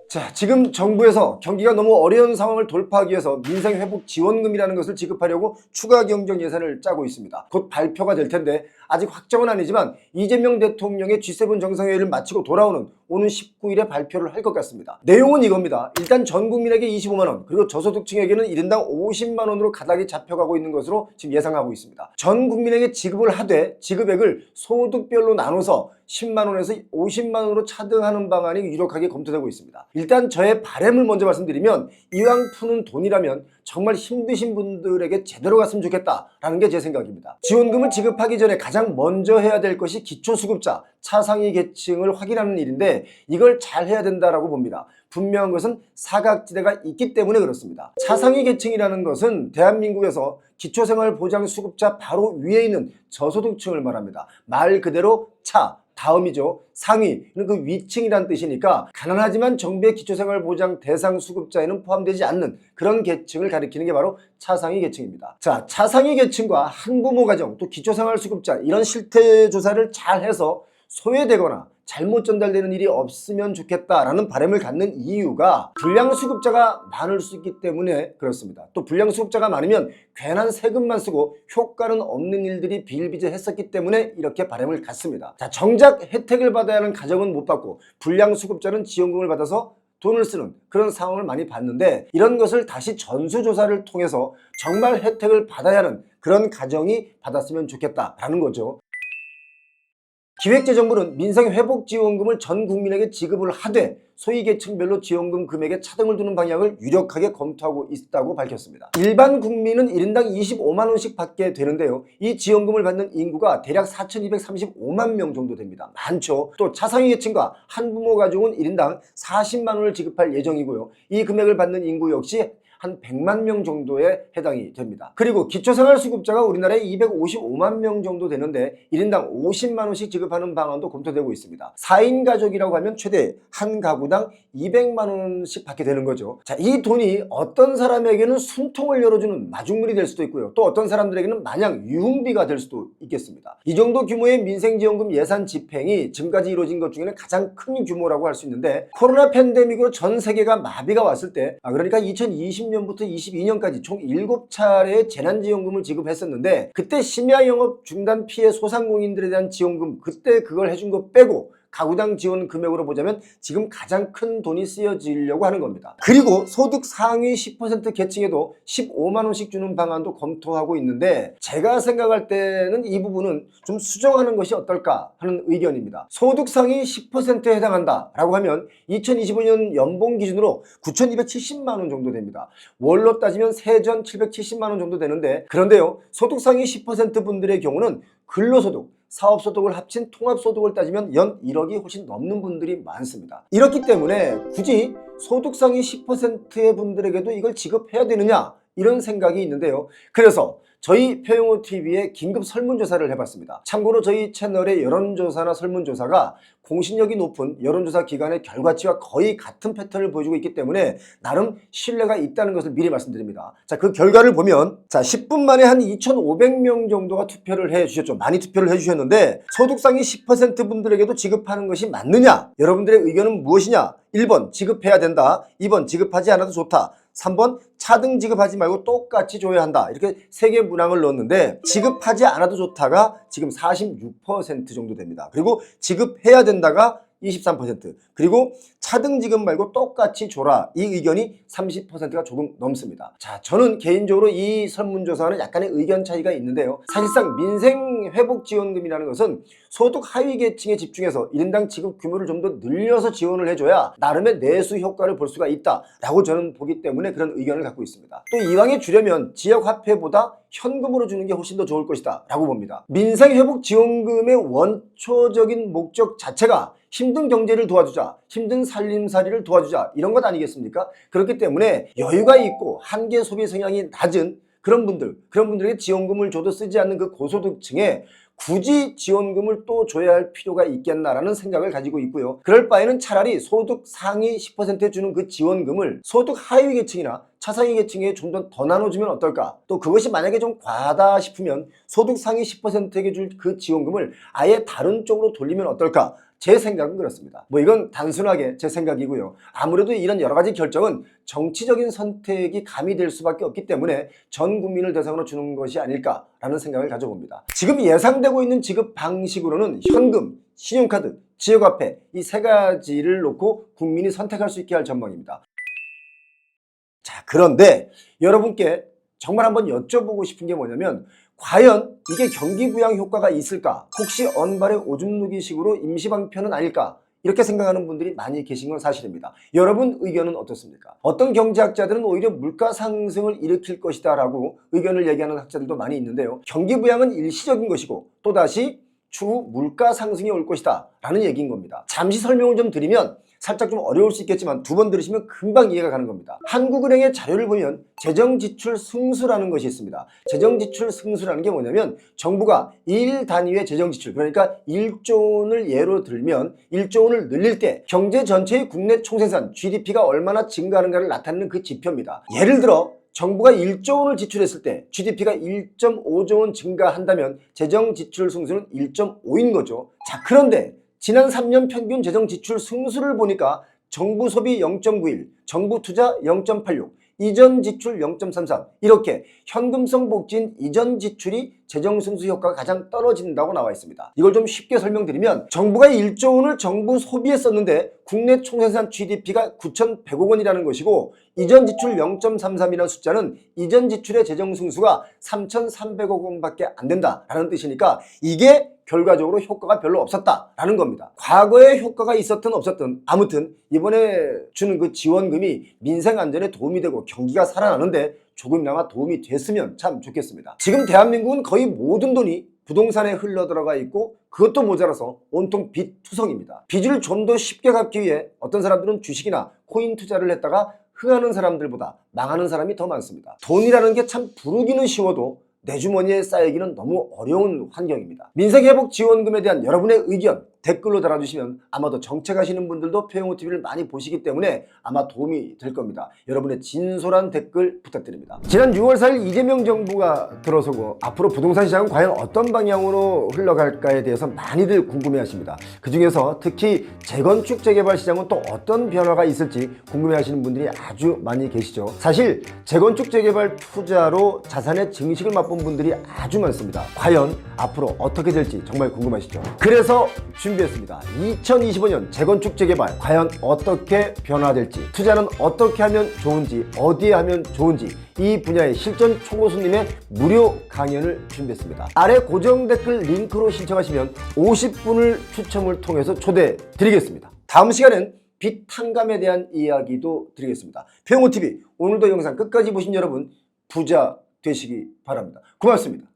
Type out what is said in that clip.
자, 지금 정부에서 경기가 너무 어려운 상황을 돌파하기 위해서 민생회복지원금이라는 것을 지급하려고 추가 경정 예산을 짜고 있습니다. 곧 발표가 될 텐데 아직 확정은 아니지만 이재명 대통령의 G7 정상회의를 마치고 돌아오는 오는 19일에 발표를 할 것 같습니다. 내용은 이겁니다. 일단 전 국민에게 25만원, 그리고 저소득층에게는 1인당 50만원으로 가닥이 잡혀가고 있는 것으로 지금 예상하고 있습니다. 전 국민에게 지급을 하되 지급액을 소득별로 나눠서 10만원에서 50만원으로 차등하는 방안이 유력하게 검토되고 있습니다. 일단 저의 바람을 먼저 말씀드리면 이왕 푸는 돈이라면 정말 힘드신 분들에게 제대로 갔으면 좋겠다라는 게 제 생각입니다. 지원금을 지급하기 전에 가장 먼저 해야 될 것이 기초수급자, 차상위 계층을 확인하는 일인데 이걸 잘 해야 된다라고 봅니다. 분명한 것은 사각지대가 있기 때문에 그렇습니다. 차상위 계층이라는 것은 대한민국에서 기초생활보장수급자 바로 위에 있는 저소득층을 말합니다. 말 그대로 다음이죠. 상위는 그 위층이란 뜻이니까 가난하지만 정부의 기초생활보장 대상 수급자에는 포함되지 않는 그런 계층을 가리키는 게 바로 차상위 계층입니다. 자, 차상위 계층과 한부모 가정, 또 기초생활수급자 이런 실태조사를 잘 해서 소외되거나 잘못 전달되는 일이 없으면 좋겠다라는 바람을 갖는 이유가 불량수급자가 많을 수 있기 때문에 그렇습니다. 또 불량수급자가 많으면 괜한 세금만 쓰고 효과는 없는 일들이 비일비재했었기 때문에 이렇게 바람을 갖습니다. 자, 정작 혜택을 받아야 하는 가정은 못 받고 불량수급자는 지원금을 받아서 돈을 쓰는 그런 상황을 많이 봤는데 이런 것을 다시 전수조사를 통해서 정말 혜택을 받아야 하는 그런 가정이 받았으면 좋겠다라는 거죠. 기획재정부는 민생회복지원금을 전 국민에게 지급을 하되 소위 계층별로 지원금 금액에 차등을 두는 방향을 유력하게 검토하고 있다고 밝혔습니다. 일반 국민은 1인당 25만원씩 받게 되는데요. 이 지원금을 받는 인구가 대략 4,235만 명 정도 됩니다. 많죠. 또 차상위 계층과 한부모 가족은 1인당 40만원을 지급할 예정이고요. 이 금액을 받는 인구 역시 한 100만 명 정도에 해당이 됩니다. 그리고 기초생활수급자가 우리나라에 255만 명 정도 되는데 1인당 50만원씩 지급하는 방안도 검토되고 있습니다. 4인 가족이라고 하면 최대 한 가구당 200만원씩 받게 되는 거죠. 자, 이 돈이 어떤 사람에게는 숨통을 열어주는 마중물이 될 수도 있고요. 또 어떤 사람들에게는 마냥 유흥비가 될 수도 있겠습니다. 이 정도 규모의 민생지원금 예산 집행이 지금까지 이루어진 것 중에는 가장 큰 규모라고 할 수 있는데 코로나 팬데믹으로 전 세계가 마비가 왔을 때 그러니까 2020년부터 22년까지 총 7차례의 재난지원금을 지급했었는데 그때 심야 영업 중단 피해 소상공인들에 대한 지원금 그때 그걸 해준 거 빼고 가구당 지원 금액으로 보자면 지금 가장 큰 돈이 쓰여지려고 하는 겁니다. 그리고 소득 상위 10% 계층에도 15만원씩 주는 방안도 검토하고 있는데 제가 생각할 때는 이 부분은 좀 수정하는 것이 어떨까 하는 의견입니다. 소득 상위 10%에 해당한다 라고 하면 2025년 연봉 기준으로 9,270만원 정도 됩니다. 월로 따지면 세전 770만원 정도 되는데 그런데요, 소득 상위 10% 분들의 경우는 근로소득, 사업소득을 합친 통합소득을 따지면 연 1억이 훨씬 넘는 분들이 많습니다. 이렇기 때문에 굳이 소득 상위 10%의 분들에게도 이걸 지급해야 되느냐 이런 생각이 있는데요. 그래서 저희 표영호TV에 긴급 설문조사를 해봤습니다. 참고로 저희 채널의 여론조사나 설문조사가 공신력이 높은 여론조사 기관의 결과치와 거의 같은 패턴을 보여주고 있기 때문에 나름 신뢰가 있다는 것을 미리 말씀드립니다. 자, 그 결과를 보면 10분 만에 한 2,500명 정도가 투표를 해주셨죠. 많이 투표를 해주셨는데 소득 상위 10% 분들에게도 지급하는 것이 맞느냐? 여러분들의 의견은 무엇이냐? 1번 지급해야 된다, 2번 지급하지 않아도 좋다, 3번 차등 지급하지 말고 똑같이 줘야 한다. 이렇게 3개 문항을 넣었는데 지급하지 않아도 좋다가 지금 46% 정도 됩니다. 그리고 지급해야 된다가 23%, 그리고 차등 지급 말고 똑같이 줘라 이 의견이 30%가 조금 넘습니다. 자, 저는 개인적으로 이 설문조사는 약간의 의견 차이가 있는데요. 사실상 민생회복지원금이라는 것은 소득 하위 계층에 집중해서 1인당 지급 규모를 좀 더 늘려서 지원을 해줘야 나름의 내수 효과를 볼 수가 있다라고 저는 보기 때문에 그런 의견을 갖고 있습니다. 또 이왕에 주려면 지역화폐보다 현금으로 주는 게 훨씬 더 좋을 것이다 라고 봅니다. 민생회복지원금의 원초적인 목적 자체가 힘든 경제를 도와주자, 힘든 살림살이를 도와주자 이런 것 아니겠습니까? 그렇기 때문에 여유가 있고 한계 소비 성향이 낮은 그런 분들에게 지원금을 줘도 쓰지 않는 그 고소득층에 굳이 지원금을 또 줘야 할 필요가 있겠나라는 생각을 가지고 있고요. 그럴 바에는 차라리 소득 상위 10%에 주는 그 지원금을 소득 하위 계층이나 차상위 계층에 좀 더 나눠주면 어떨까? 또 그것이 만약에 좀 과하다 싶으면 소득 상위 10%에게 줄 그 지원금을 아예 다른 쪽으로 돌리면 어떨까? 제 생각은 그렇습니다. 뭐 이건 단순하게 제 생각이고요. 아무래도 이런 여러 가지 결정은 정치적인 선택이 가미될 수밖에 없기 때문에 전 국민을 대상으로 주는 것이 아닐까라는 생각을 가져봅니다. 지금 예상되고 있는 지급 방식으로는 현금, 신용카드, 지역화폐 이 세 가지를 놓고 국민이 선택할 수 있게 할 전망입니다. 자, 그런데 여러분께 정말 한번 여쭤보고 싶은 게 뭐냐면 과연 이게 경기 부양 효과가 있을까? 혹시 언발의 오줌 누기식으로 임시방편은 아닐까? 이렇게 생각하는 분들이 많이 계신 건 사실입니다. 여러분 의견은 어떻습니까? 어떤 경제학자들은 오히려 물가 상승을 일으킬 것이다 라고 의견을 얘기하는 학자들도 많이 있는데요. 경기 부양은 일시적인 것이고 또다시 추후 물가 상승이 올 것이다 라는 얘기인 겁니다. 잠시 설명을 좀 드리면 살짝 좀 어려울 수 있겠지만 두 번 들으시면 금방 이해가 가는 겁니다. 한국은행의 자료를 보면 재정지출 승수라는 것이 있습니다. 재정지출 승수라는 게 뭐냐면 정부가 1 단위의 재정지출, 그러니까 1조 원을 예로 들면 1조 원을 늘릴 때 경제 전체의 국내 총생산 GDP가 얼마나 증가하는가를 나타내는 그 지표입니다. 예를 들어 정부가 1조 원을 지출했을 때 GDP가 1.5조 원 증가한다면 재정지출 승수는 1.5인 거죠. 자, 그런데 지난 3년 평균 재정 지출 승수를 보니까 정부 소비 0.91, 정부 투자 0.86, 이전 지출 0.33 이렇게 현금성 복지인 이전 지출이 재정 승수 효과가 가장 떨어진다고 나와 있습니다. 이걸 좀 쉽게 설명드리면 정부가 1조 원을 정부 소비에 썼는데 국내 총생산 GDP가 9,100억 원이라는 것이고 이전 지출 0.33이라는 숫자는 이전 지출의 재정 승수가 3,300억 원밖에 안 된다라는 뜻이니까 이게 결과적으로 효과가 별로 없었다라는 겁니다. 과거에 효과가 있었든 없었든 아무튼 이번에 주는 그 지원금이 민생 안전에 도움이 되고 경기가 살아나는데 조금이나마 도움이 됐으면 참 좋겠습니다. 지금 대한민국은 거의 모든 돈이 부동산에 흘러들어가 있고 그것도 모자라서 온통 빚 투성입니다. 빚을 좀 더 쉽게 갚기 위해 어떤 사람들은 주식이나 코인 투자를 했다가 흥하는 사람들보다 망하는 사람이 더 많습니다. 돈이라는 게 참 부르기는 쉬워도 내 주머니에 쌓이기는 너무 어려운 환경입니다. 민생회복 지원금에 대한 여러분의 의견 댓글로 달아주시면 아마도 정책하시는 분들도 표영호TV를 많이 보시기 때문에 아마 도움이 될 겁니다. 여러분의 진솔한 댓글 부탁드립니다. 지난 6월 4일 이재명 정부가 들어서고 앞으로 부동산 시장은 과연 어떤 방향으로 흘러갈까에 대해서 많이들 궁금해하십니다. 그 중에서 특히 재건축 재개발 시장은 또 어떤 변화가 있을지 궁금해하시는 분들이 아주 많이 계시죠. 사실 재건축 재개발 투자로 자산의 증식을 맛본 분들이 아주 많습니다. 과연 앞으로 어떻게 될지 정말 궁금하시죠. 그래서 준비했습니다. 2025년 재건축 재개발 과연 어떻게 변화될지, 투자는 어떻게 하면 좋은지, 어디에 하면 좋은지 이 분야의 실전 초고수님의 무료 강연을 준비했습니다. 아래 고정 댓글 링크로 신청하시면 50분을 추첨을 통해서 초대해 드리겠습니다. 다음 시간엔 빚 탕감에 대한 이야기도 드리겠습니다. 표영호TV 오늘도 영상 끝까지 보신 여러분 부자 되시기 바랍니다. 고맙습니다.